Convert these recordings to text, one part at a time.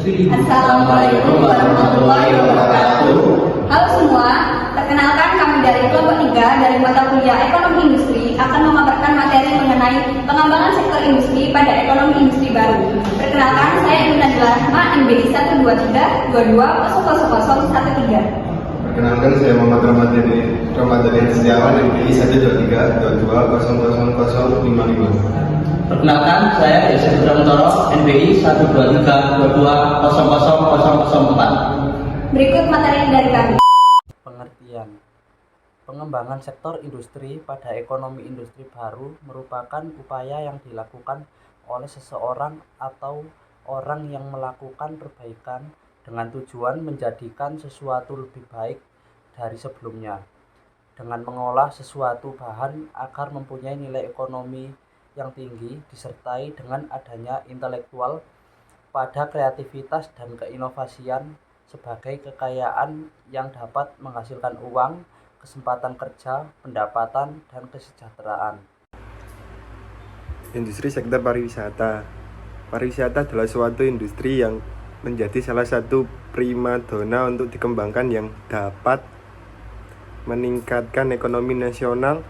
Assalamualaikum warahmatullahi wabarakatuh. Halo semua, perkenalkan kami dari kelompok 3 dari mata kuliah Ekonomi Industri akan memaparkan materi mengenai pengembangan sektor industri pada ekonomi industri baru. Perkenalkan, saya Intan Rahma, NBI 12322000013. Perkenalkan, saya Muhammad Ramadhan Setiawan, NBI 12322000055. Perkenalkan, saya Desi Putramutoro, NBI 12322000004. Berikut materi dari kami. Pengertian. Pengembangan sektor industri pada ekonomi industri baru merupakan upaya yang dilakukan oleh seseorang atau orang yang melakukan perbaikan dengan tujuan menjadikan sesuatu lebih baik dari sebelumnya, dengan mengolah sesuatu bahan agar mempunyai nilai ekonomi yang tinggi disertai dengan adanya intelektual pada kreativitas dan keinovasian sebagai kekayaan yang dapat menghasilkan uang, kesempatan kerja, pendapatan, dan kesejahteraan. Industri sektor pariwisata. Pariwisata adalah suatu industri yang menjadi salah satu primadona untuk dikembangkan yang dapat meningkatkan ekonomi nasional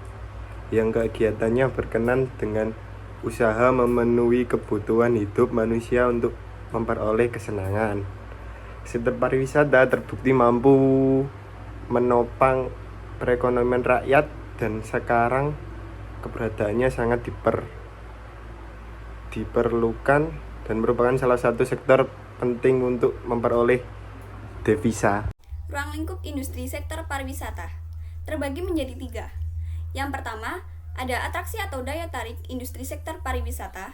yang kegiatannya berkenan dengan usaha memenuhi kebutuhan hidup manusia untuk memperoleh kesenangan. Sektor pariwisata terbukti mampu menopang perekonomian rakyat dan sekarang keberadaannya sangat diperlukan dan merupakan salah satu sektor penting untuk memperoleh devisa. Ruang lingkup industri sektor pariwisata terbagi menjadi 3. Yang pertama, ada atraksi atau daya tarik industri sektor pariwisata.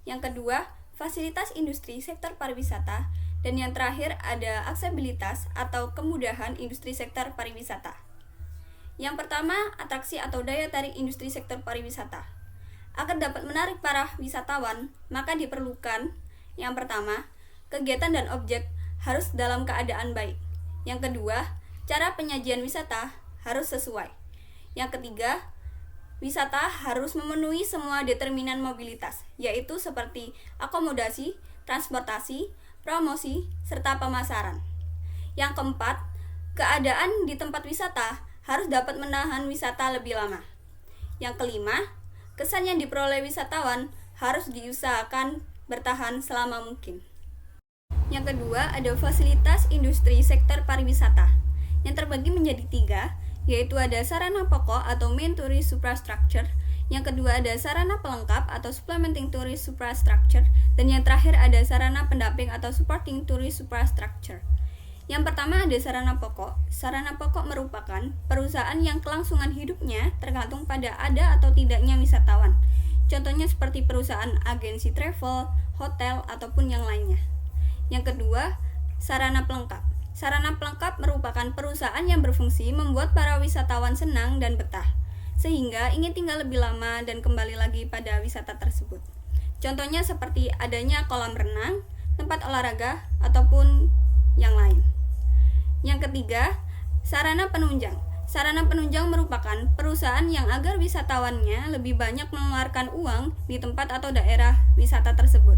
Yang kedua, fasilitas industri sektor pariwisata. Dan yang terakhir, ada aksesibilitas atau kemudahan industri sektor pariwisata. Yang pertama, atraksi atau daya tarik industri sektor pariwisata. Agar dapat menarik para wisatawan, maka diperlukan yang pertama, kegiatan dan objek harus dalam keadaan baik. Yang kedua, cara penyajian wisata harus sesuai. Yang ketiga, wisata harus memenuhi semua determinan mobilitas, yaitu seperti akomodasi, transportasi, promosi, serta pemasaran. Yang keempat, keadaan di tempat wisata harus dapat menahan wisata lebih lama. Yang kelima, kesan yang diperoleh wisatawan harus diusahakan bertahan selama mungkin. Yang kedua, ada fasilitas industri sektor pariwisata yang terbagi menjadi 3, yaitu ada sarana pokok atau main tourist superstructure, yang kedua ada sarana pelengkap atau supplementing tourist superstructure, dan yang terakhir ada sarana pendamping atau supporting tourist superstructure. Yang pertama ada sarana pokok. Sarana pokok merupakan perusahaan yang kelangsungan hidupnya tergantung pada ada atau tidaknya wisatawan. Contohnya seperti perusahaan agensi travel, hotel, ataupun yang lainnya. Yang kedua, sarana pelengkap. Sarana pelengkap merupakan perusahaan yang berfungsi membuat para wisatawan senang dan betah, sehingga ingin tinggal lebih lama dan kembali lagi pada wisata tersebut. Contohnya seperti adanya kolam renang, tempat olahraga, ataupun yang lain. Yang ketiga, sarana penunjang. Sarana penunjang merupakan perusahaan yang agar wisatawannya lebih banyak mengeluarkan uang di tempat atau daerah wisata tersebut.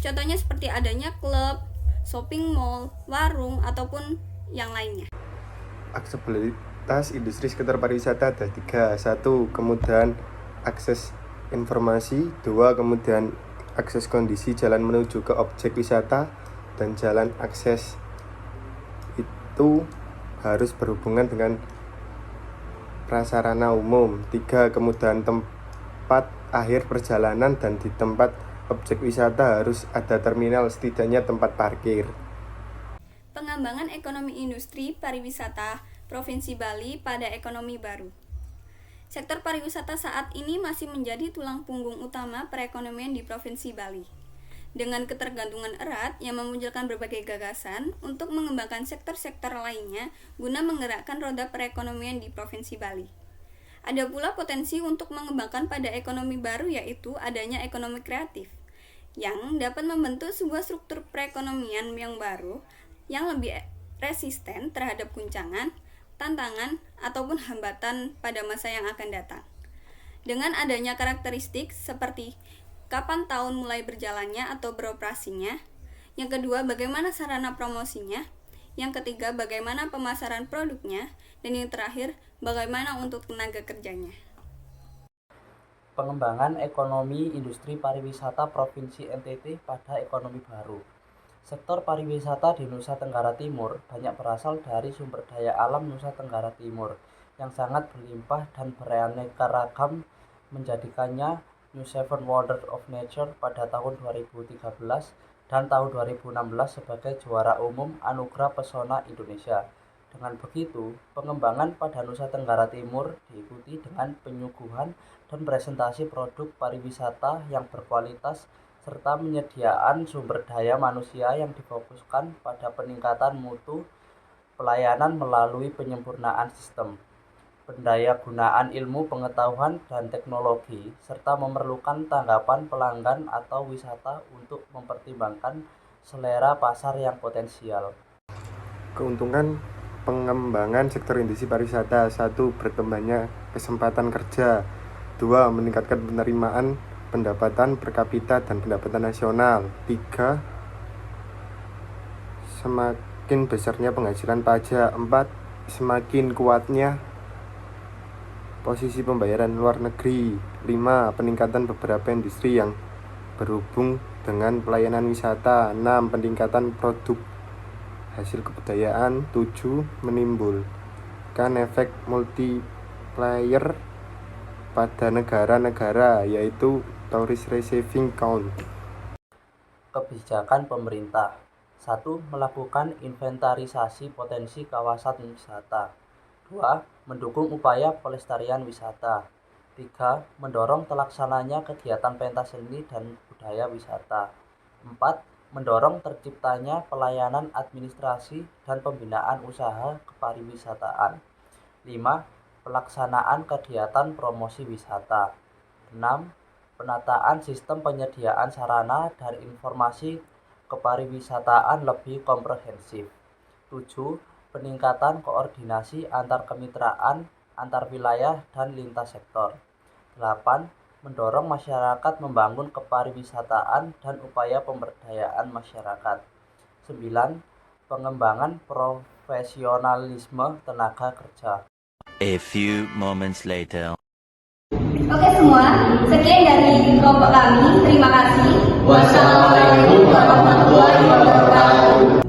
Contohnya seperti adanya klub, shopping mall, warung, ataupun yang lainnya. Aksesibilitas industri sekitar pariwisata ada 3. 1. Kemudahan akses informasi. 2. Kemudahan akses kondisi jalan menuju ke objek wisata. Dan jalan akses itu harus berhubungan dengan prasarana umum. 3. Kemudahan tempat akhir perjalanan, dan di tempat objek wisata harus ada terminal, setidaknya tempat parkir. Pengembangan ekonomi industri pariwisata Provinsi Bali pada ekonomi baru. Sektor pariwisata saat ini masih menjadi tulang punggung utama perekonomian di Provinsi Bali, dengan ketergantungan erat yang memunculkan berbagai gagasan untuk mengembangkan sektor-sektor lainnya guna menggerakkan roda perekonomian di Provinsi Bali. Ada pula potensi untuk mengembangkan pada ekonomi baru, yaitu adanya ekonomi kreatif, yang dapat membentuk sebuah struktur perekonomian yang baru yang lebih resisten terhadap guncangan, tantangan, ataupun hambatan pada masa yang akan datang. Dengan adanya karakteristik seperti kapan tahun mulai berjalannya atau beroperasinya, Yang kedua, bagaimana sarana promosinya. Yang ketiga, bagaimana pemasaran produknya. Dan yang terakhir, bagaimana untuk tenaga kerjanya. Pengembangan ekonomi industri pariwisata Provinsi NTT pada ekonomi baru. Sektor pariwisata di Nusa Tenggara Timur banyak berasal dari sumber daya alam Nusa Tenggara Timur yang sangat berlimpah dan beraneka ragam, menjadikannya New Seven Wonders of Nature pada tahun 2013 dan tahun 2016 sebagai juara umum Anugerah Pesona Indonesia. Dengan begitu, pengembangan pada Nusa Tenggara Timur diikuti dengan penyuguhan dan presentasi produk pariwisata yang berkualitas serta penyediaan sumber daya manusia yang difokuskan pada peningkatan mutu pelayanan melalui penyempurnaan sistem, pendayagunaan ilmu pengetahuan dan teknologi, serta memerlukan tanggapan pelanggan atau wisata untuk mempertimbangkan selera pasar yang potensial. Keuntungan pengembangan sektor industri pariwisata: 1. Berkembangnya kesempatan kerja. 2. Meningkatkan penerimaan pendapatan per kapita dan pendapatan nasional. 3. Semakin besarnya penghasilan pajak. 4. Semakin kuatnya posisi pembayaran luar negeri. 5. Peningkatan beberapa industri yang berhubung dengan pelayanan wisata. 6. Peningkatan produk hasil kebudayaan. 7. Menimbulkan efek multiplier pada negara-negara, yaitu tourist receiving count. Kebijakan pemerintah: 1. Melakukan inventarisasi potensi kawasan wisata. 2. Mendukung upaya pelestarian wisata. 3. Mendorong terlaksananya kegiatan pentas seni dan budaya wisata. 4. Mendorong terciptanya pelayanan administrasi dan pembinaan usaha kepariwisataan. 5. Pelaksanaan kegiatan promosi wisata. 6. Penataan sistem penyediaan sarana dan informasi kepariwisataan lebih komprehensif. 7. Peningkatan koordinasi antar kemitraan, antar wilayah dan lintas sektor. 8. Mendorong masyarakat membangun kepariwisataan dan upaya pemberdayaan masyarakat. 9. Pengembangan profesionalisme tenaga kerja. A few moments later. Oke semua, sekian dari kelompok kami. Terima kasih. Wassalamualaikum warahmatullahi wabarakatuh.